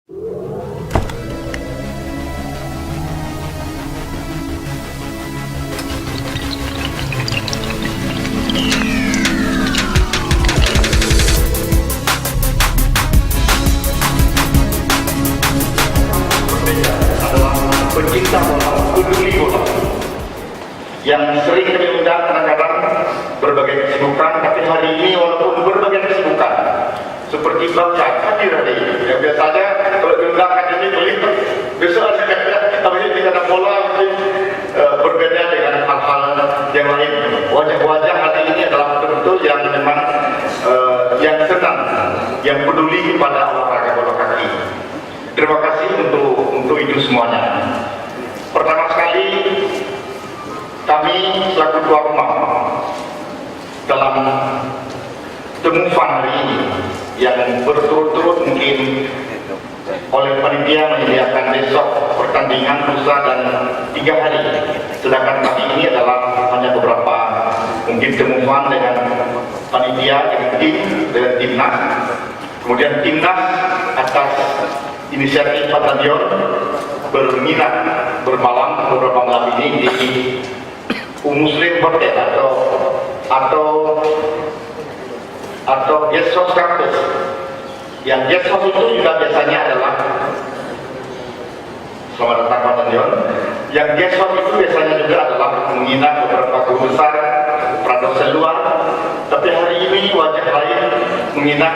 Pencinta bola, peduli bola, yang sering kami undang kadang-kadang berbagai kesibukan, tapi hari ini walaupun berbagai kesibukan seperti baca hadir hari ini. Yang biasanya kalau diundang hari ini beli besok ada tapi ini tidak ada bola, berbeda dengan hal-hal yang lain. Wajah-wajah hari ini adalah betul-betul yang memang yang senang, yang peduli kepada olahraga bola kaki. Terima kasih untuk itu semuanya. Pertama sekali, kami selaku tuan rumah dalam temu fun hari ini yang berturut-turut mungkin oleh panitia menyediakan besok pertandingan lusa dan 3 hari, sedangkan pagi ini adalah hanya beberapa mungkin temu fun dengan panitia, dengan tim, dengan timnas. Kemudian timnas atas inisiatif Pak Tadion berminat bermalam beberapa malam ini di Muslim Hotel atau guest house campus. Yang guest house itu juga biasanya adalah, selamat datang Pak Tadion. Yang guest house itu biasanya juga adalah menginap beberapa guru besar pradosa luar, tapi hari ini wajah lain menginap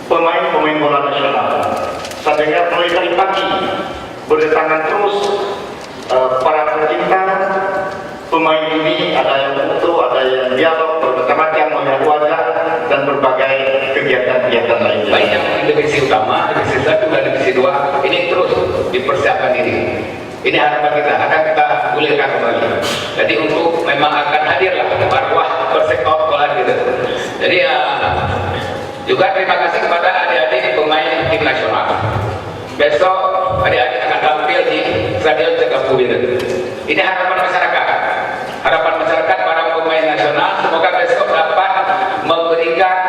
pemain-pemain bola nasional. Saya dengar mulai dari pagi berdatangan terus para pecinta pemain ini, ada yang foto, ada yang dialog, bermacam-macam melihat wajah dan berbagai kegiatan-kegiatan lainnya. Baik, yang divisi utama, divisi 1 dan divisi 2 ini terus dipersiapkan ini. Ini harapan kita, akan kita gulirkan kembali. Jadi untuk memang akan hadirlah marwah persekop bola gitu. Jadi juga terima kasih kepada adik-adik pemain tim nasional. Besok adik-adik akan tampil di Stadion Tegapuyir. Ini harapan masyarakat. Harapan masyarakat para pemain nasional semoga besok dapat memberikan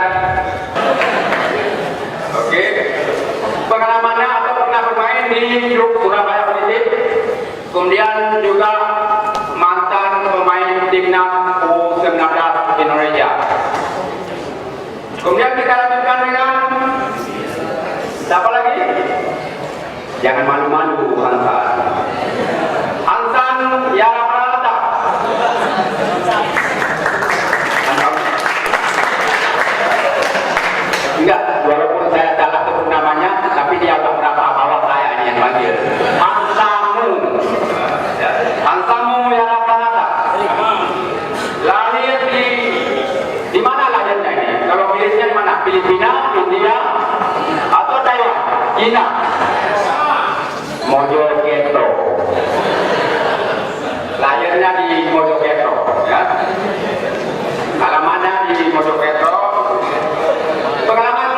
pengalamannya atau pernah bermain di klub Surabaya United. Kemudian juga mantan pemain timnas U19 Indonesia. Kemudian kita lanjutkan dengan siapa lagi? Jangan malu-malu, Hansan. Hansan Yara Pranata. Enggak, walaupun saya salah sebut namanya, tapi dia udah berapa bawah saya ini yang panggil. Hansamu Yara Pranata. Lahir di mana lahirnya ini? Kalau miliknya di mana? Filipina, India, atau Taiwan? China. Mojokerto. Lahirnya di Mojokerto, ya. Alamatnya di Mojokerto. Pengalaman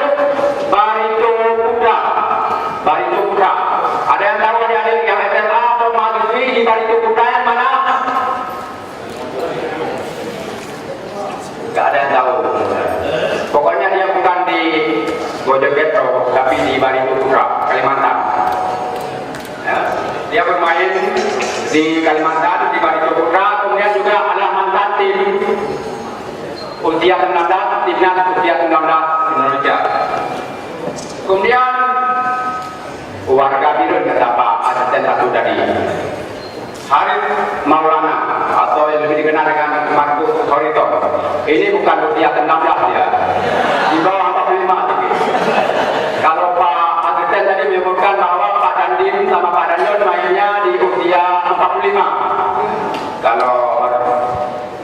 Barito Putra. Barito Putra. Ada yang tahu adik-adik yang SMA atau mahasiswi di Barito Putra yang mana? Gak ada yang tahu. Pokoknya dia bukan di Mojokerto, tapi di Barito Putra, Kalimantan. Ya. Dia bermain di Kalimantan, di Barito Putra, kemudian juga adalah mantan tim usia 19, timnas usia 19 Indonesia. Kemudian warga Birun kata Pak asisten satu tadi, Harith Maulana atau yang lebih dikenal dengan Markus Horito. Ini bukan usia 16 ya, di bawah 45 sedikit. Kalau Pak asisten tadi menyebutkan bahwa Pak Dandim sama Pak Daniel mainnya di usia 45. Kalau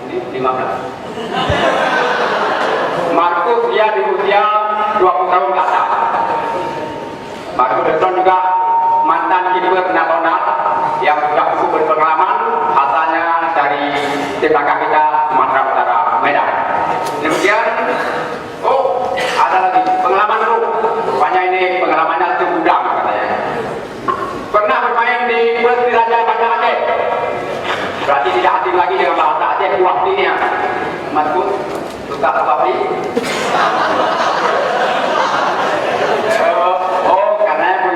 ini 15. Markus dia di usia 20 tahun ke atas. Markus Deton juga mantan kiper nasional yang sudah cukup berpengalaman, asalnya dari tim belakang kita Sumatera Utara, Medan. Kemudian, ada lagi pengalaman dulu. Rupanya ini pengalamannya segudang katanya. Pernah bermain di Persiraja Banda Aceh. Berarti tidak asing lagi dengan bahasa Aceh kuahtinya. Markus, suka kuahti? Karena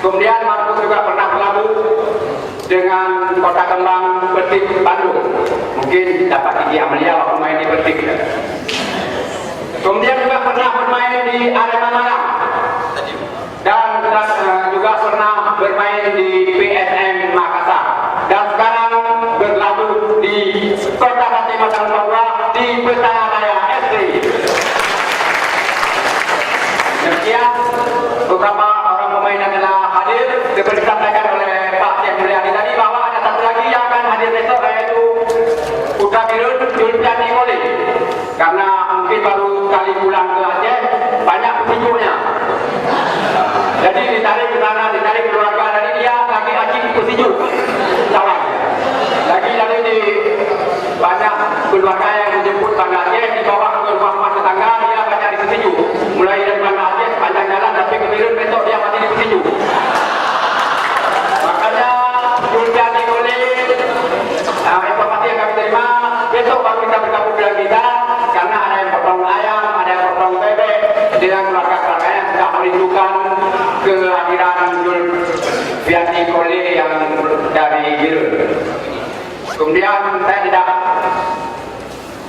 Kemudian Markus juga pernah berlabuh dengan Kota Kembang Persib Bandung. Mungkin dapat Kiki Amelia waktu main di Persib. Kemudian juga pernah bermain di Arema Malang dan juga pernah bermain di PSM Makassar. Dan sekarang berlabuh di Kota Sate Matang Papua di Pesara Raya FC. Demikian beberapa orang pemain yang telah hadir. Seperti disampaikan oleh Pak Syekh Mulyadi tadi bahwa ada satu lagi yang akan hadir besok, yaitu Putra Birun Julpiani Moli. Karena mungkin baru sekali pulang ke Aceh, banyak petinjunya. Jadi ditarik ke sana, ditarik keluarga, dari dia lagi acing petinju. Salah. Lagi di banyak keluarga yang menjemput Banda Aceh, dibawa ke rumah tetangga, dia banyak di petinju. Mulai dari Banda Aceh, panjang jalan, tapi ke Birun besok dia masih di petinju. Makanya Julpiani Moli, informasi yang kami terima, besok baru kita bergabung dengan kita. Karena ada yang potong ayam, ada yang potong bebek, dengan keluarga-keluarga yang sudah merindukan kehadiran Julpiani Moli yang dari Birun. Kemudian saya tidak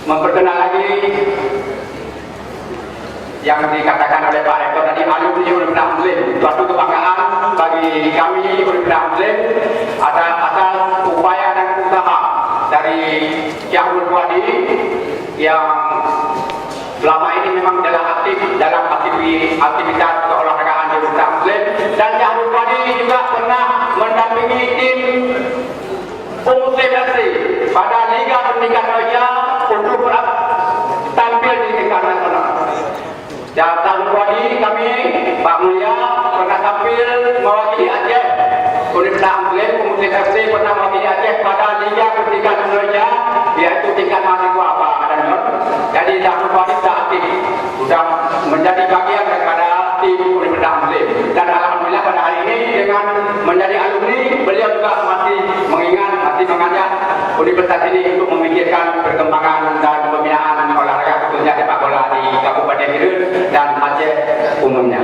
memperkenal lagi yang dikatakan oleh Pak Rektor tadi, alumni Universitas Muslim. Suatu kebanggaan bagi kami Universitas Muslim atas upaya dan usaha dari Syahul Wadi yang selama ini memang telah aktif dalam aktivitas keolahragaan di Universitas Muslim. Dan Syahul Wadi juga pernah mendampingi tim Muslim FC pada Liga Tingkat Malaysia untuk tampil di tingkat nasional. Dan tahun Wadi kami, Pak Mulia, pernah tampil mewakili Aceh. Universitas Muslim, Muslim FC pernah mewakili Aceh pada Liga Tingkat Malaysia, yaitu tingkat mahasiswa Pak Adnan. Jadi tahun Wadi sudah aktif, sudah menjadi bagian daripada tim Universitas Muslim. Dan alhamdulillah pada hari ini dengan menjadi alumni, beliau juga masih mengajak universitas ini untuk memikirkan perkembangan dan pembinaan olahraga, khususnya sepak bola di Kabupaten Birun dan Aceh umumnya.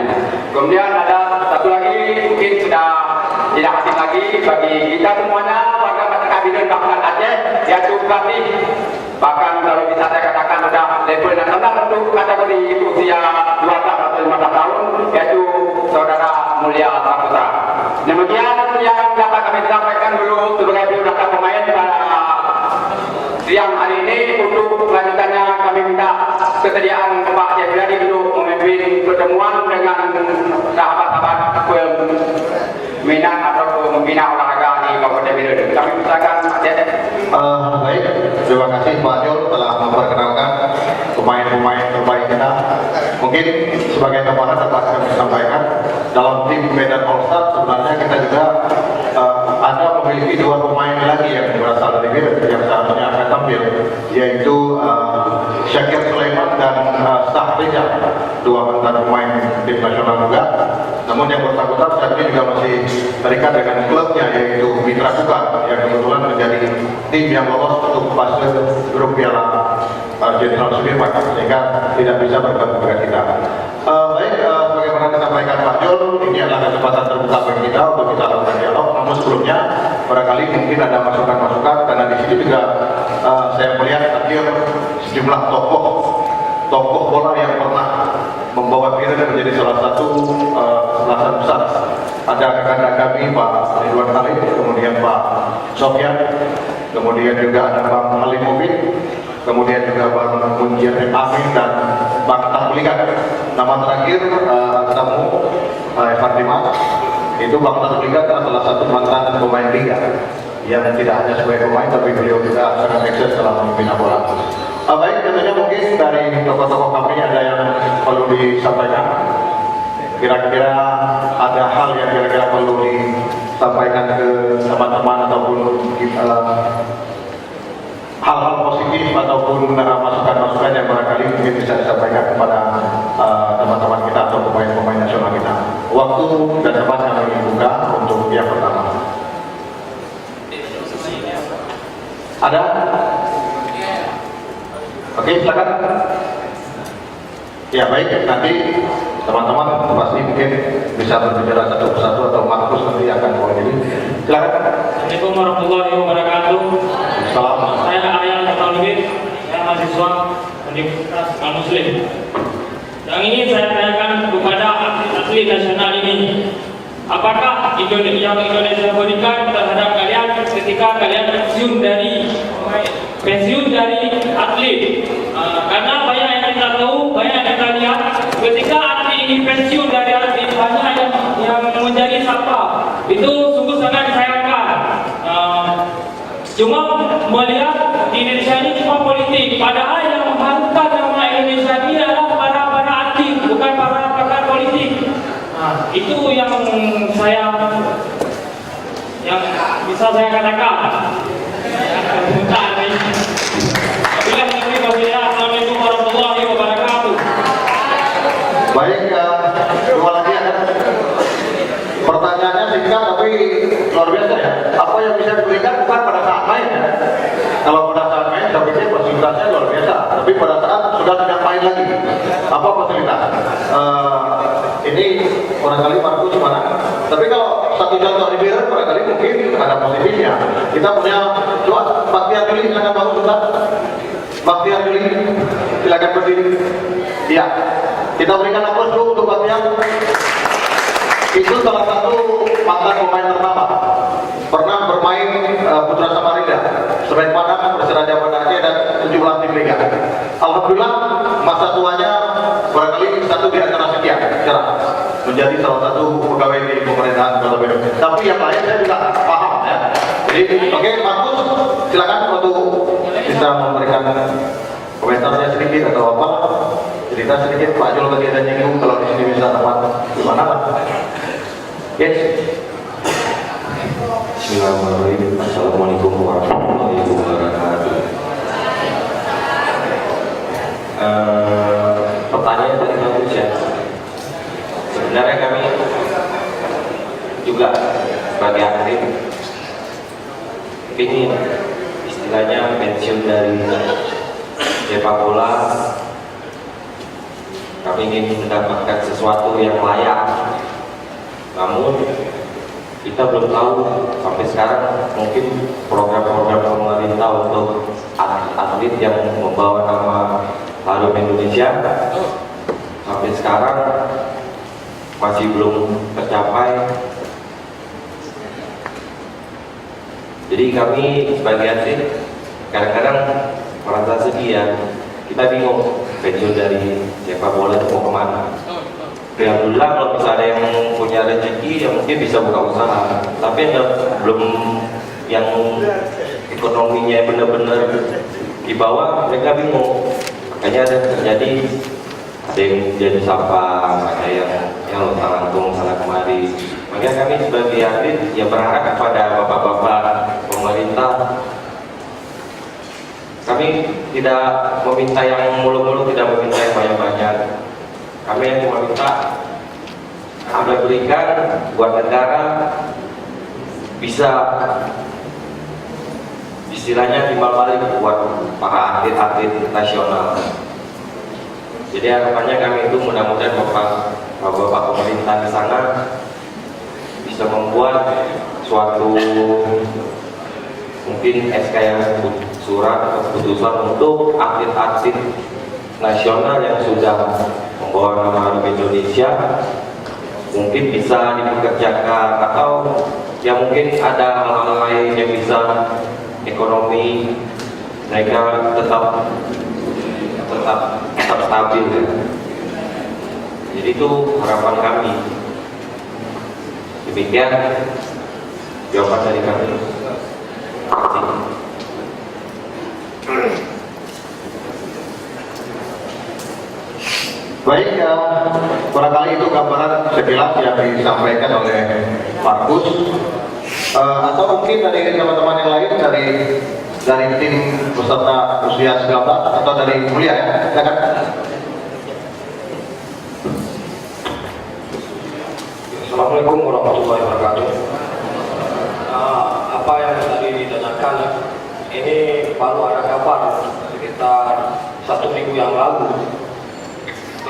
Kemudian ada satu lagi, mungkin sudah tidak asing lagi bagi kita semuanya warga masyarakat Birun bahkan Aceh, yaitu pelatih. Bahkan kalau bisa saya katakan sudah level nasional untuk kategori usia 12 atau 15 tahun, yaitu Saudara Mulia Saputra. Demikian yang dapat kami sampaikan dulu sebagai biodata pemain pada siang hari ini. Untuk kelanjutannya kami minta kesediaan Pak Syekh Mulyadi untuk memimpin pertemuan dengan sahabat-sahabat peminat atau pembina olahraga di Kabupaten Birun. Kami persilakan Pak Syekh. Baik, terima kasih Pak Jul telah memperkenalkan pemain-pemain terbaik kita. Mungkin sebagai tambahan dapat kami sampaikan, dalam tim Medan All Star sebenarnya kita juga ada memiliki dua pemain lagi yang berasal dari Birun yang seharusnya akan tampil, yaitu Syakir Sulaiman dan Sahriza, dua mantan pemain tim nasional juga. Namun yang bersangkutan saat ini juga masih terikat dengan klubnya, yaitu Mitra Kukar, yang kebetulan menjadi tim yang lolos untuk fase grup Piala Jenderal Sudirman, sehingga tidak bisa bergabung dengan kita. Baik, sebagaimana disampaikan Pak Jul, ini adalah kesempatan terbuka bagi kita untuk kita lakukan dialog. Namun sebelumnya, barangkali mungkin ada masukan-masukan, karena di sini juga saya melihat hadir sejumlah tokoh bola yang pernah membawa Birun menjadi salah satu kesebelasan besar. Ada rekan kami Pak Ridwan Khalid, kemudian Pak Sofyan, kemudian juga ada Bang Halim Mubin, kemudian juga Bang Munjian Amin dan Bang Tahlikan. Nama terakhir tamu Evan Dimas, itu Bang Tahlikan adalah salah satu mantan pemain liga yang tidak hanya sebagai pemain, tapi beliau juga sangat eksis dalam membina bola. Baik, tentunya mungkin dari tokoh-tokoh kami ada yang perlu disampaikan. Kira-kira ada hal yang kira-kira perlu disampaikan ke teman-teman ataupun hal-hal positif ataupun masukan-masukan yang barangkali mungkin bisa disampaikan kepada teman-teman kita atau pemain-pemain nasional kita. Waktu dan tempat kami buka untuk yang pertama. Ada? Oke, silakan. Ya baik, nanti teman-teman pasti mungkin bisa berbicara satu persatu atau Markus nanti akan mewakili. Silakan. Assalamualaikum warahmatullahi wabarakatuh. Salam. Saya Aryan Fataludin, saya mahasiswa Universitas Al-Muslim. Yang ingin saya tanyakan kepada atlet nasional ini, apakah yang Indonesia berikan terhadap kalian ketika kalian pensiun dari atlet? Karena banyak yang kita tahu, banyak yang kita lihat, ketika atlet ini pensiun dari atlet banyak yang menjadi siapa. Itu sungguh sangat disayangkan. Cuma melihat di Indonesia ini cuma politik, padahal yang mengharumkan nama Indonesia ini adalah para atlet, bukan para pakar politik. Itu yang bisa saya katakan. Assalamualaikum warahmatullahi wabarakatuh. Baik, dua lagi ada. Pertanyaannya singkat tapi luar biasa ya. Apa yang bisa diberikan bukan pada saat main ya. Kalau pada saat main saya pikir fasilitasnya luar biasa. Tapi pada saat sudah tidak main lagi, apa fasilitas? Ini barangkali Markus mana? Tapi kalau satu contoh di Biren barangkali mungkin ada positifnya. Kita punya coba Baktiar Juli, silakan bangun sebentar. Baktiar Juli, silakan berdiri. Iya, kita berikan aplaus dulu untuk Baktiar. Itu salah satu mantan pemain ternama, pernah bermain Putra Samarinda, Semen Padang, Persiraja Banda Aceh dan 17 tim liga. Alhamdulillah masa tuanya barangkali satu di antara sekian sekarang menjadi salah satu pegawai di pemerintahan Kota Bandung. Tapi yang lain saya juga paham ya. Jadi oke, Markus silakan untuk bisa memberikan komentarnya sedikit atau apa, cerita sedikit. Pak Jul bagi ada nyinggung kalau di sini bisa tempat di mana Pak? Yes. Bismillahirrahmanirrahim. Assalamualaikum warahmatullahi wabarakatuh. Pertanyaan dari bagus ya. Sebenarnya kami juga sebagai atlet ingin istilahnya pensiun dari sepak bola. Kami ingin mendapatkan sesuatu yang layak. Namun kita belum tahu sampai sekarang mungkin program-program pemerintah untuk atlet yang membawa nama harum Indonesia sampai sekarang masih belum tercapai. Jadi kami sebagai atlet kadang-kadang merasa sedih ya, kita bingung pensiun dari sepak bola itu mau kemana. Alhamdulillah kalau bisa ada yang punya rezeki ya mungkin bisa buka usaha, tapi belum yang ekonominya benar-benar di bawah, mereka bingung. Makanya ada terjadi, ada yang jadi sampah, ada yang lontar lantung sana kemari. Makanya kami sebagai atlet ya berharap kepada bapak-bapak pemerintah, kami tidak meminta yang mulu-mulu, tidak meminta yang banyak-banyak. Kami yang cuma minta Anda berikan buat negara bisa istilahnya timbal balik buat para atlet-atlet nasional. Jadi harapannya kami itu mudah-mudahan bapak pemerintah di sana bisa membuat suatu mungkin SK yang surat atau keputusan untuk atlet-atlet nasional yang sudah membawa nama harum Indonesia mungkin bisa dipekerjakan, atau ya mungkin ada hal-hal lain yang bisa ekonomi mereka tetap stabil ya. Jadi itu harapan kami. Demikian jawaban dari kami. Terima kasih. Baik, barangkali itu gambaran sekilas yang disampaikan oleh Markus. Atau mungkin dari teman-teman yang lain dari tim peserta usia 19 atau dari kuliah ya, silakan. Assalamualaikum warahmatullahi wabarakatuh. Apa yang tadi ditanyakan ini baru ada kabar sekitar 1 minggu yang lalu.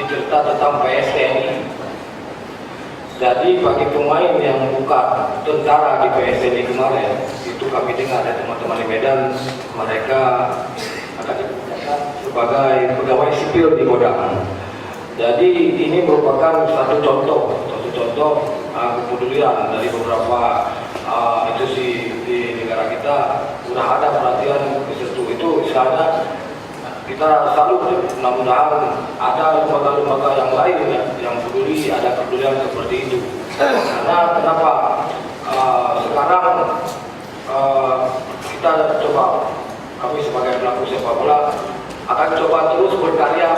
cerita tentang PSTNI. Jadi bagi pemain yang bukan tentara di PSTNI kemarin, itu kami dengar ada teman-teman di Medan, mereka akan dipekerjakan sebagai pegawai sipil di Kodam. Jadi ini merupakan satu contoh kepedulian dari beberapa institusi di negara kita. Sudah ada perhatian ke situ. Itu misalnya kita selalu mudah-mudahan ada lembaga-lembaga yang lain ya, yang peduli, ada kepedulian seperti itu. Karena kenapa sekarang kita coba, kami sebagai pelaku sepak bola akan coba terus berkarya.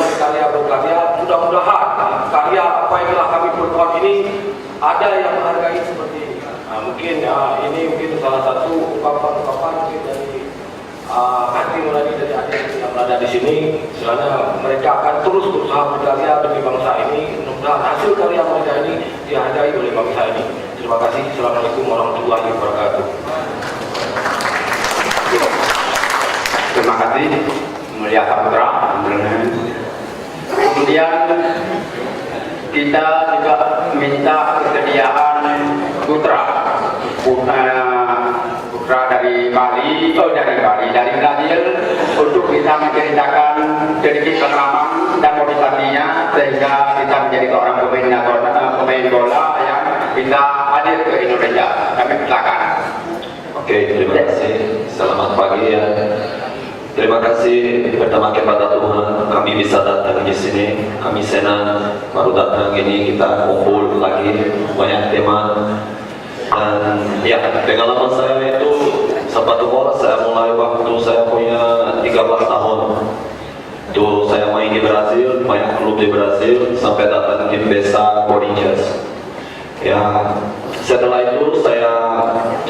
Mudah-mudahan karya apa yang telah kami perbuat ini ada yang menghargai seperti ini. Mungkin ini mungkin salah satu ungkapan mungkin dari hati nurani dari adik yang berada di sini. Selama mereka akan terus berusaha berkarya demi bangsa ini. Mudah-mudahan hasil karya mereka ini dihargai oleh bangsa ini. Terima kasih. Assalamualaikum warahmatullahi wabarakatuh. Terima kasih Mulia Saputra. Kemudian kita juga minta kesediaan putra dari Brazil untuk bisa menceritakan sedikit pengalaman dan motivasinya sehingga kita menjadi seorang pemain bola yang bisa hadir ke Indonesia. Kami silakan. Oke, terima kasih. Selamat pagi ya. Terima kasih pertama kepada Tuhan kami bisa datang di sini. Kami senang baru datang ini, kita kumpul lagi banyak teman. Dan ya, pengalaman saya itu sepatu bola saya mulai waktu saya punya 13 tahun. Itu saya main di Brazil, banyak klub di Brazil sampai datang di Besa Corinthians. Ya, setelah itu saya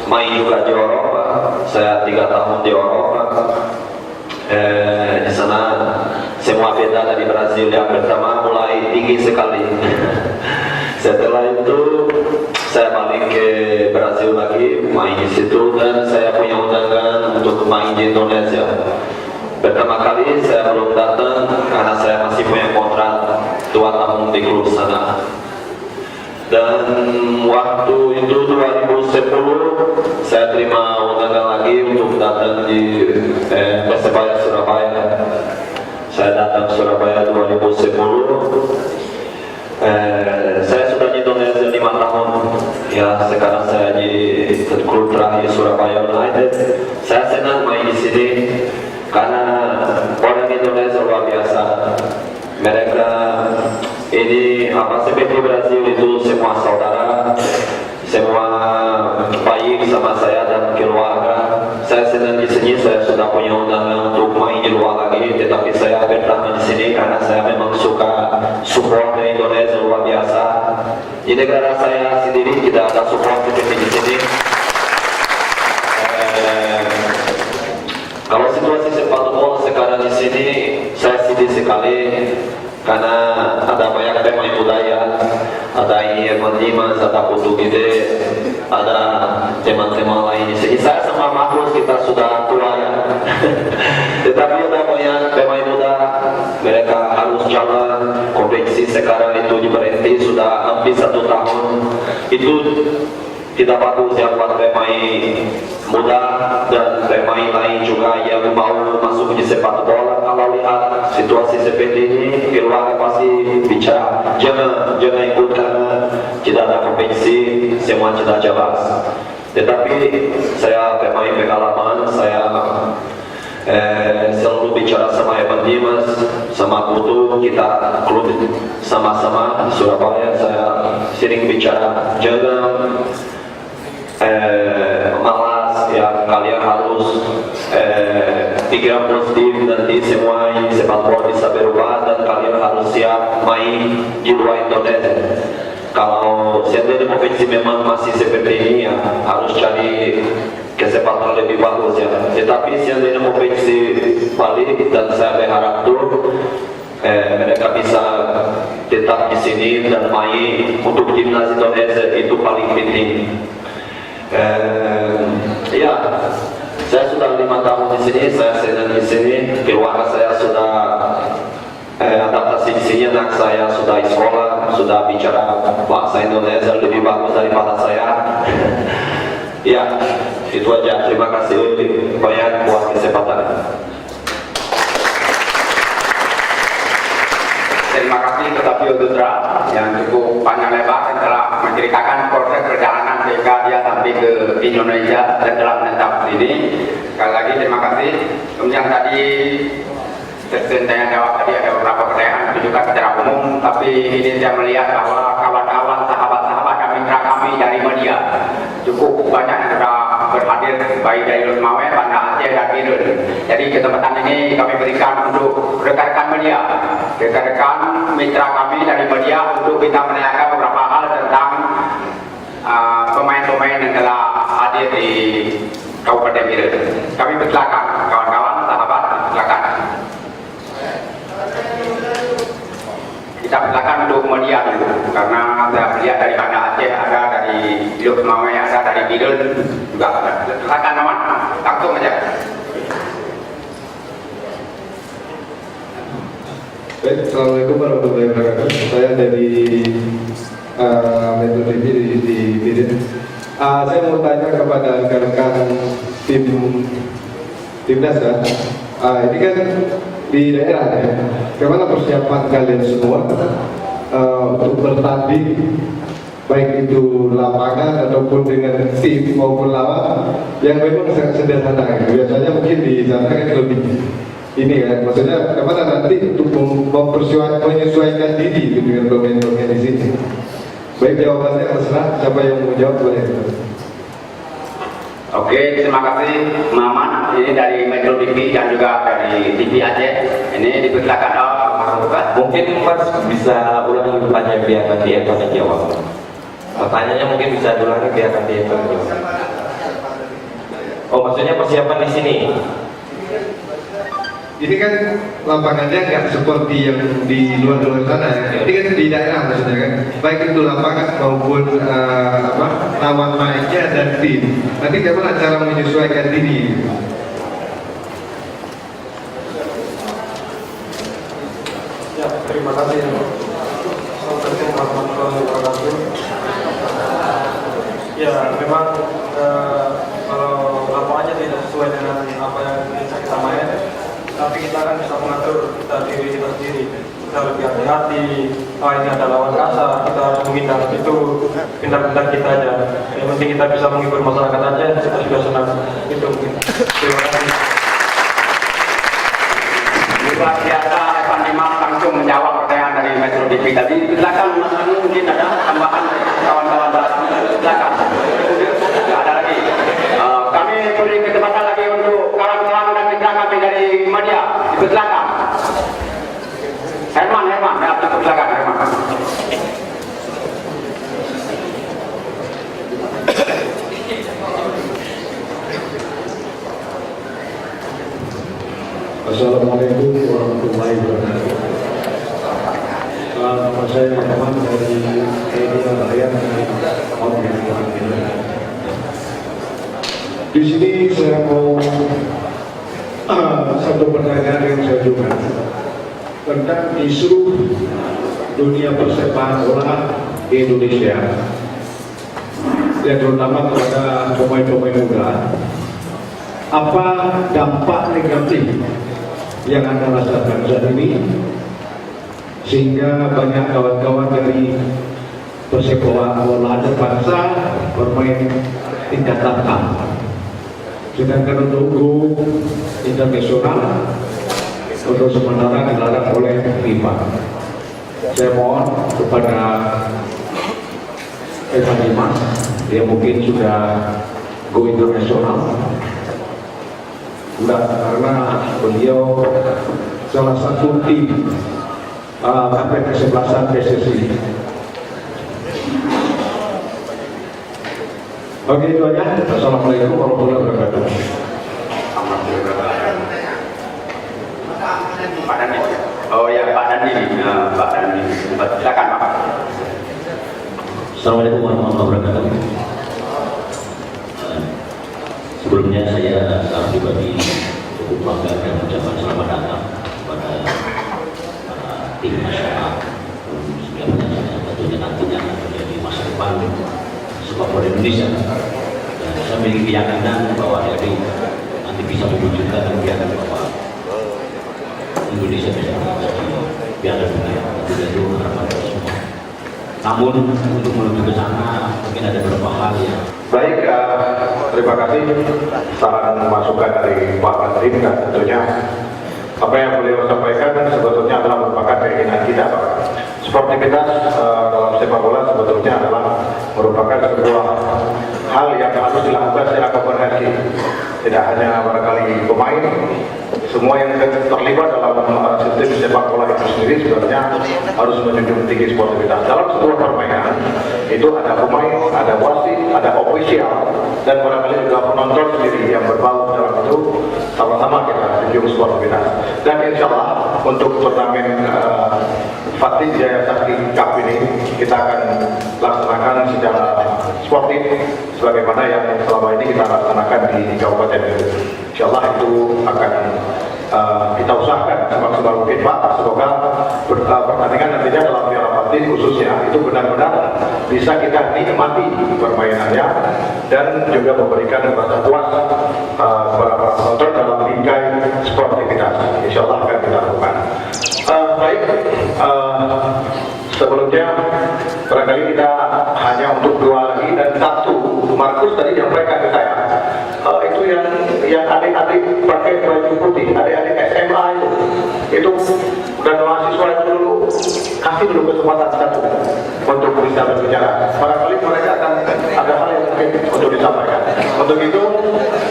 main juga di Eropa. Saya 3 tahun di Eropa. Di sana semua beda dari Brazil. Yang pertama mulai tinggi sekali. Setelah itu saya balik ke Brazil lagi, main di situ dan saya punya undangan untuk main di Indonesia. Pertama kali saya belum datang karena saya masih punya kontrak 2 tahun di klub sana. Dan waktu itu 2010 saya terima undangan lagi untuk datang di Persebaya Surabaya. Saya datang Surabaya 2010. Saya sudah di Indonesia 5 tahun. Ya, sekarang saya di klub terakhir Surabaya United. Saya senang main di sini karena orang Indonesia luar biasa. Mereka ini seperti Brazil itu semua saudara, semua baik sama saya dan keluarga. Saya senang di sini. Saya sudah punya undangan untuk main di luar lagi, tetapi saya bertahan di sini karena saya memang suka support dari Indonesia luar biasa. Di negara saya sendiri tidak ada support seperti di sini. Kalau situasi sepak bola sekarang di sini, saya sedih sekali. Karena ada banyak pemain budaya, ada Evan Dimas, ada Putu Gede, ada teman-teman lain di sini. Saya sama Marcus kita sudah tua ya. Tetapi ada banyak pemain muda, mereka harus jalan. Kompetisi sekarang itu diberhenti sudah hampir 1 tahun. Itu tidak bagus ya buat pemain muda dan pemain lain juga yang mau masuk di sepak bola. Kalau lihat situasi seperti ini, keluarga pasti bicara jangan ikut karena tidak ada kompetisi, semua tidak jelas. Tetapi saya pemain pengalaman, saya selalu bicara sama Evan Dimas, sama Putu, kita klub sama-sama di Surabaya. Saya sering bicara jangan malas ya, kalian harus pikiran positif, nanti semua sepak bola bisa berubah dan kalian harus siap main di luar Indonesia. Kalau seandainya kompetisi memang masih seperti ini ya, harus cari kesempatan lebih bagus ya. Tetapi seandainya kompetisi balik dan saya berharap tuh mereka bisa tetap di sini dan main untuk timnas Indonesia, itu paling penting. Ya, saya sudah 5 tahun di sini, saya senang di sini. Keluarga saya sudah adaptasi di sini anak saya sudah sekolah, sudah bicara bahasa Indonesia lebih bagus daripada saya. Ya, itu aja. Terima kasih banyak buat kesempatan. Terima kasih kepada Yudhra yang cukup panjang lebar dan telah menceritakan proses perjalanan sehingga dia sampai ke Indonesia dan telah menetap di sini. Sekali lagi terima kasih. Kemudian tadi saya jawab tadi ada beberapa pertanyaan itu juga secara umum, tapi ini saya melihat bahwa kawan-kawan, sahabat-sahabat dan mitra kami dari media cukup banyak yang sudah berhadir baik dari Lutmawe, Banda Aceh dan Bidun. Jadi kesempatan ini kami berikan untuk rekan-rekan media, rekan-rekan mitra kami dari media untuk kita menanyakan beberapa hal tentang pemain-pemain yang telah hadir di Kabupaten Bidun. Kami persilakan kawan-kawan, sahabat, silakan. Kita persilakan untuk media dulu, karena saya melihat dari Banda Aceh ada, dari Lutmawe ada, dari Bidun juga ada. Silakan teman, langsung aja. Baik, Assalamualaikum warahmatullahi wabarakatuh. Saya dari Metro TV di Bidun. Saya mau tanya kepada rekan-rekan timnas ya. Ini kan di daerah ya. Bagaimana persiapan kalian semua untuk bertanding, baik itu lapangan ataupun dengan tim maupun lawan yang memang sangat sederhana. Biasanya mungkin di sana kan lebih ini kan, maksudnya bagaimana nanti untuk menyesuaikan diri dengan pemain-pemain di sini. Baik, jawabannya terserah, siapa yang mau jawab boleh. Oke, terima kasih Maman. Ini dari Metro TV dan juga dari TV Aceh. Ini dipersilakan. Mungkin Mas bisa ulangi pertanyaan biar nanti Evan yang jawab. Pertanyaannya mungkin bisa diulangi biar nanti Evan yang jawab. Oh, maksudnya persiapan di sini. Ini kan lapangannya nggak seperti yang di luar-luar sana ya. Ini kan di daerah maksudnya kan. Baik itu lapangan maupun lawan mainnya dan tim. Nanti bagaimana cara menyesuaikan diri? Ya, terima kasih. Assalamualaikum warahmatullahi wabarakatuh. Ya, memang kalau lapangannya tidak sesuai dengan apa yang bisa kita main, tapi kita kan bisa mengatur diri kita sendiri. Kita lebih hati-hati. Ini ada lawan kasar, kita harus menghindar. Itu pintar-pintar kita aja. Yang penting kita bisa menghibur masyarakat aja, kita juga senang. Itu mungkin. Terima kasih. Luar biasa, Evan Dimas langsung menjawab pertanyaan dari Metro TV tadi. Silakan, mungkin ada tambahan kawan-kawan belakang. Silakan. Tidak ada lagi. Kami beri kesempatan lagi untuk kawan-kawan dan mitra kami dari media. Silakan. Herman, ya, silakan Herman. Assalamualaikum warahmatullahi wabarakatuh. Nama saya Herman dari media Rakyat Di sini saya mau satu pertanyaan yang saya ajukan tentang isu dunia persepak bola di Indonesia, yang terutama kepada pemain-pemain muda. Apa dampak negatif yang Anda rasakan saat ini sehingga banyak kawan-kawan dari persepak bola bangsa bermain tingkat tampang, sedangkan untuk go internasional untuk sementara dilarang oleh FIFA. Saya mohon kepada Evan Dimas, dia mungkin sudah go internasional, karena beliau salah satu tim kapten kesebelasan PSSI. Oke, itu aja. Assalamualaikum warahmatullahi wabarakatuh. Pak Dandi. Oh ya, Pak Dandi. Pak Dandi. Silakan Pak. Assalamualaikum warahmatullahi wabarakatuh. Sebelumnya saya secara pribadi cukup bangga dan mengucapkan selamat datang kepada para Indonesia. Dan saya memiliki keyakinan bahwa RRI nanti bisa mewujudkan kegiatan bahwa Indonesia bisa menjadi Piala Dunia. Itu harapan kita semua. Namun untuk menuju ke sana mungkin ada beberapa hal yang Baik, terima kasih saran masukan dari Pak Menteri, dan tentunya apa yang beliau sampaikan sebetulnya adalah merupakan keinginan kita, Pak. Sportivitas dalam sepak bola sebetulnya adalah merupakan sebuah hal yang harus dilakukan secara komprehensif. Tidak hanya barangkali pemain, semua yang terlibat dalam sistem sepak bola itu sendiri sebenarnya harus menjunjung tinggi sportivitas. Dalam sebuah permainan itu ada pemain, ada wasit, ada ofisial, dan barangkali juga penonton sendiri yang berbau dalam itu. Sama-sama kita junjung sportivitas. Dan insya Allah untuk turnamen Fatih Jaya Sakti Cup ini kita akan laksanakan secara sportif sebagaimana yang selama ini kita laksanakan di Kabupaten Belu. Insya Allah itu akan kita usahakan semaksimal mungkin, Pak. Semoga pertandingan nantinya dalam Piala Fatih khususnya itu benar-benar bisa kita nikmati permainannya dan juga memberikan rasa puas kepada para penonton dalam bingkai sportivitas. Insya Allah akan kita lakukan. Baik, sebelumnya barangkali kita hanya untuk 2 lagi, dan 1 Markus tadi menyampaikan ke saya itu yang adik-adik pakai baju putih, adik-adik SMA itu dan mahasiswa itu dulu kasih dulu kesempatan 1 untuk bisa berbicara. Barangkali mereka akan ada hal yang mungkin untuk disampaikan. Untuk itu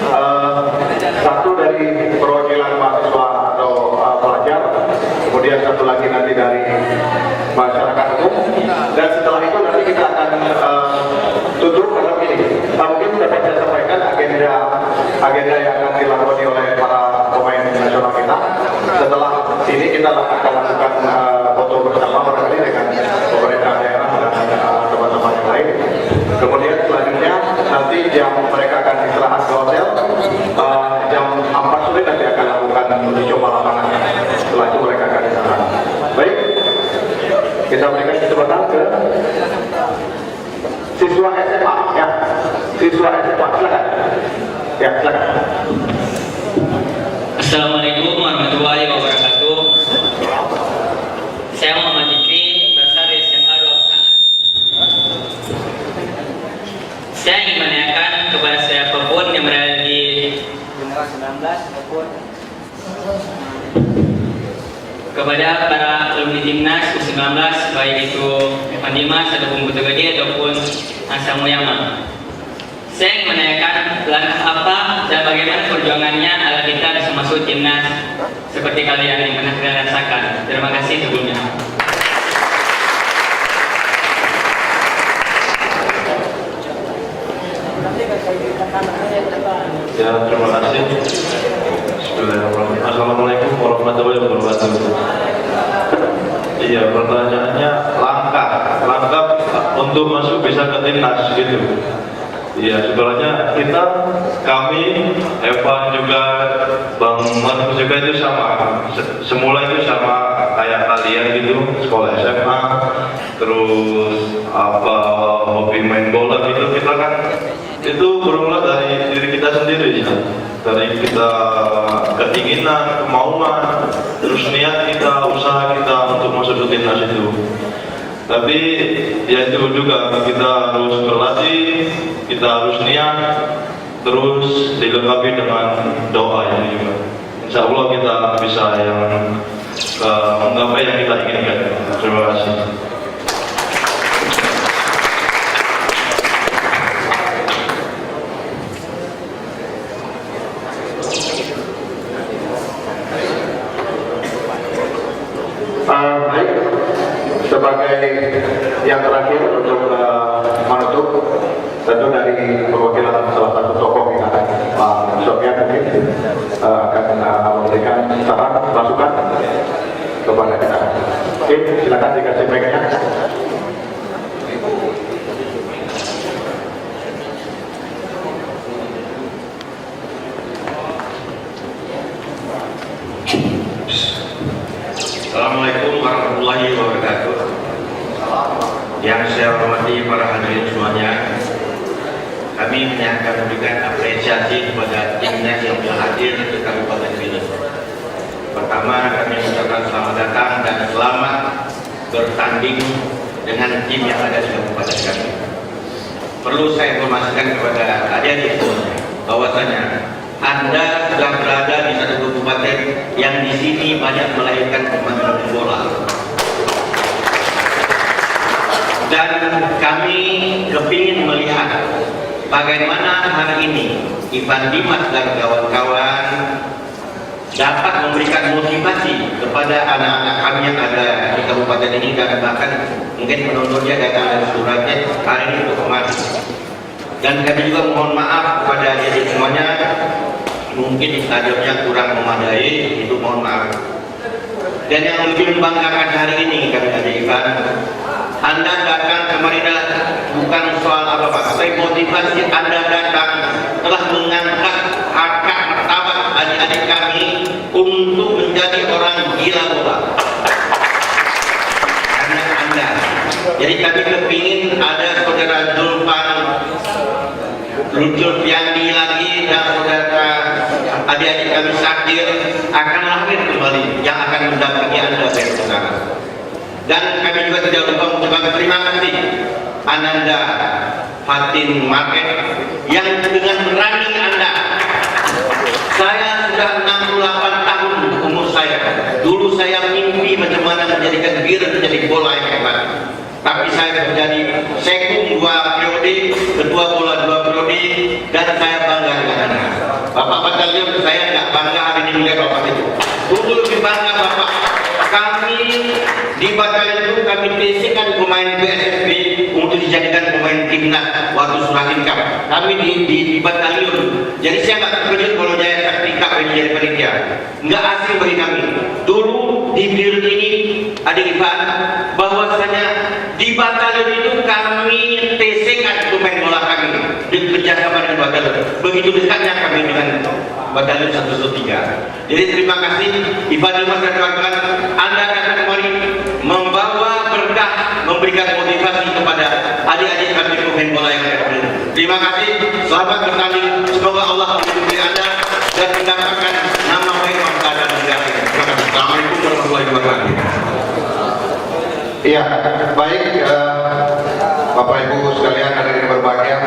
1 dari perwakilan mahasiswa atau pelajar, kemudian 1 lagi nanti dari masyarakat umum, dan setelah itu nanti kita akan tutup dalam ini. Mungkin dapat saya sampaikan agenda yang akan dilakoni oleh para pemain nasional kita. Setelah ini kita akan lakukan foto bersama barangkali dengan pemerintah daerah dan teman-teman yang lain. Kemudian selanjutnya nanti jam mereka akan istirahat ke hotel. Jam 4 sore nanti akan lakukan uji coba lapangan. Setelah itu mereka akan istirahat. Baik, kita berikan kesempatan ke siswa SMA, ya. Siswa SMA, silakan. Ya, silakan. Assalamualaikum warahmatullahi wabarakatuh. Saya Muhammad Fikri, berasal dari SMA Luaksana. Saya ingin menanyakan kepada siapapun yang berada di General 19 maupun kepada para alumni timnas U19, baik itu Evan Dimas ataupun Putu Gede ataupun Asa Muyama. Saya ingin menanyakan langkah apa dan bagaimana perjuangannya agar kita bisa masuk timnas seperti kalian yang pernah kalian rasakan. Terima kasih sebelumnya. Ya, terima kasih. Assalamualaikum warahmatullahi wabarakatuh. Iya, pertanyaannya langkah untuk masuk bisa ke timnas gitu. Iya, sebenarnya kami Evan juga Bang Markus juga itu sama. Semula itu sama kayak kalian gitu, sekolah SMA, terus hobi main bola gitu. Kita kan itu bermula dari diri kita sendiri ya. Dari kita keinginan, kemauan, terus niat kita, usaha kita untuk masuk ke timnas itu. Tapi ya itu juga kita harus berlatih, kita harus niat, terus dilengkapi dengan doa itu juga. Insya Allah kita bisa menggapai yang kita inginkan. Terima kasih. Baik, sebagai yang terakhir untuk menutup, tentu dari perwakilan salah satu tokoh kita, Pak Sofyan mungkin akan memberikan saran masukan kepada kita. Oke, silakan dikasih mic-nya. Assalamualaikum warahmatullahi wabarakatuh. Yang saya hormati para hadirin semuanya, kami akan memberikan apresiasi kepada timnas yang telah hadir di Kabupaten Binus. Pertama, kami mengucapkan selamat datang dan selamat bertanding dengan tim yang ada di Kabupaten kami. Perlu saya informasikan kepada adik-adik semuanya bahwasanya Anda sudah berada di satu kabupaten yang di sini banyak melahirkan pemain bola. Dan kami kepingin melihat bagaimana hari ini Ivan Dimas dan kawan-kawan dapat memberikan motivasi kepada anak-anak kami yang ada di kabupaten ini, dan bahkan mungkin penontonnya datang dari suratnya hari ini untuk kemari. Dan kami juga mohon maaf kepada adik semuanya, mungkin stadionnya kurang memadai, itu mohon maaf. Dan yang lebih membanggakan hari ini kami ada Ivan, Anda datang kemarin bukan soal apa-apa, tapi motivasi Anda datang telah mengangkat harkat martabat adik-adik kami untuk menjadi orang gila bola. Karena Anda. Jadi kami kepingin ada saudara Zulfiandi lagi dan saudara adik-adik kami Sakir akan lahir kembali yang akan mendampingi Anda dari sekarang. Dan kami juga tidak lupa mengucapkan terima kasih Ananda Fatin Market yang dengan berani Anda. Saya sudah 68 tahun umur saya. Dulu saya mimpi bagaimana menjadikan Bir menjadi bola yang hebat. Tapi saya menjadi sekung 2 periode, ketua bola 2 periode, dan saya bangga dengan Anda. Bapak Batalion, saya tidak bangga hari ini melihat Bapak itu. Dulu lebih bangga Bapak. Kami di Batalion itu kami teskan pemain PSSB untuk dijadikan pemain timnas waktu Suratin Cup. Kami di Batalion. Jadi saya nggak terkejut kalau Jaya Sakti Cup ini jadi panitia. Nggak asing bagi kami. Dulu di Bir ini ada Ivan, bahwasanya di Batalion itu kami teskan pemain bola kami bekerjasama dengan Batalion. Begitu dekatnya kami dengan Batalion 103. Jadi terima kasih Ivan Dimas dan kawan-kawan, Anda datang kemari membawa berkah, memberikan motivasi kepada adik-adik kami pemain bola yang ada. Terima kasih, selamat bertanding, semoga Allah melindungi Anda dan mendapatkan nama baik bangsa dan negara. Terima kasih. Assalamualaikum warahmatullahi wabarakatuh. Iya, baik Bapak Ibu sekalian hadirin berbahagia,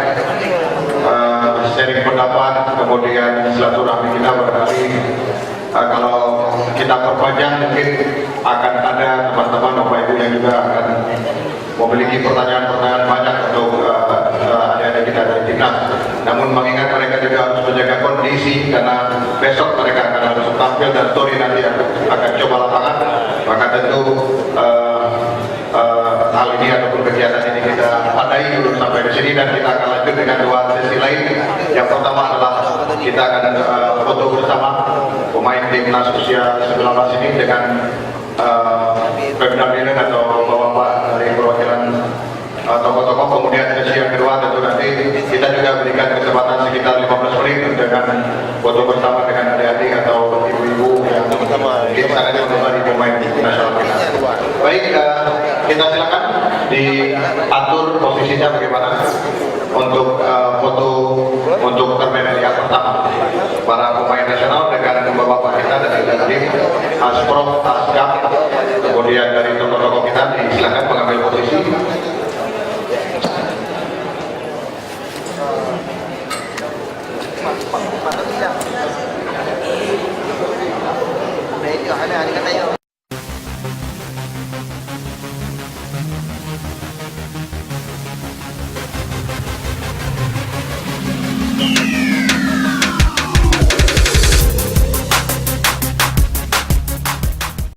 sharing pendapat, kemudian silaturahmi kita barangkali kalau kita perpanjang mungkin akan ada teman-teman Bapak Ibu yang juga akan memiliki pertanyaan-pertanyaan banyak untuk adik-adik kita dari timnas. Namun mengingat mereka juga harus menjaga kondisi karena besok mereka akan harus tampil dan Tori nanti akan coba lapangan, maka tentu hal ini ataupun kegiatan ini kita padai dulu sampai di sini, dan kita akan lanjut dengan 2 sesi lain. Yang pertama adalah kita akan foto bersama pemain timnas usia 19 ini dengan Pemda Binus atau bapak-bapak dari perwakilan tokoh-tokoh. Kemudian sesi yang kedua tentu nanti kita juga berikan kesempatan sekitar 15 menit dengan foto bersama dengan adik-adik atau ibu-ibu yang kita akan menjadi pemain nasional kita. Baik, kita silakan diatur posisinya bagaimana untuk foto untuk termen yang pertama para pemain nasional dengan bapak-bapak kita dari tim Asprof, Asgap, kemudian dari tokoh-tokoh kita. Silakan mengambil posisi. Thank you.